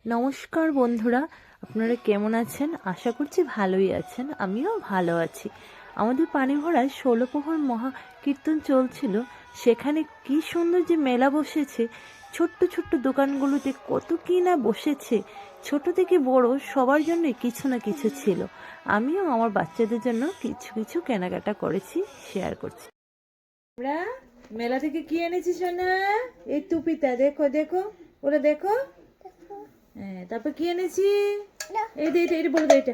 নমস্কার বন্ধুরা, আপনারা কেমন আছেন? আশা করছি ভালোই আছেন। আমিও ভালো আছি। আমাদের পানিভরায় ১৬ প্রহর মহাকীর্তন চলছিল। সেখানে কি সুন্দর যে মেলা বসেছে। ছোট্ট ছোট্ট দোকানগুলোতে কত কি না বসেছে। ছোট থেকে বড় সবার জন্যই কিছু না কিছু ছিল। আমিও আমার বাচ্চাদের জন্য কিছু কিছু কেনাকাটা করেছি, শেয়ার করছি। আমরা মেলা থেকে কি এনেছি সোনা? এই টুপিটা দেখো দেখো, ওরা দেখো। হ্যাঁ, তারপর কি এনেছি? এই যে এটা এটা বলে দাও, এটা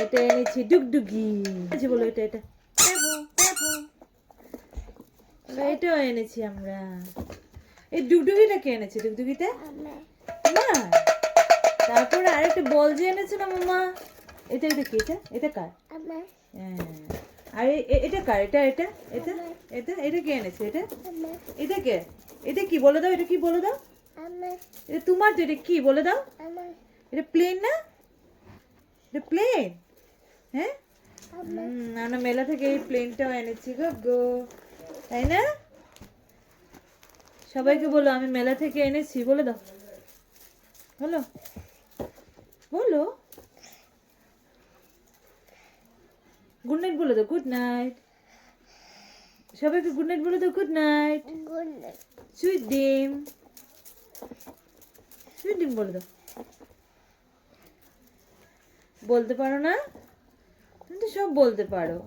এটা এনেছি ডুগডুগি। আছে বলো, এটা এটা এটাও এনেছি আমরা। এই ডুগডুগিটা কে এনেছে? ডুগডুগিটা মা। তারপরে আরেকটা বল যে এনেছে না মামা। এটা এটা কি? এটা এটা কার? হ্যাঁ। আর এটা কার? এটা এটা এটা এটা এটা কে এনেছে? এটা এটা কে? এটা কি বলে দাও, এটা কি বলে দাও? এটা তোমার তো, এটা কি বলে দাও? এটা প্লেন না? এটা প্লেন? হ্যাঁ, আমরা মেলা থেকে এই প্লেনটাও এনেছি গো গো, তাই না? সবাইকে বলো আমি মেলা থেকে এনেছি, বলে দাও, বলো বলো। গুড নাইট বলে দাও, গুড নাইট। সবাইকে গুড নাইট বলে দাও, গুড নাইট। সুইট ডিম, সুইট ডিম বলে দাও। বলতে পারো না? তুমি তো সব বলতে পারো।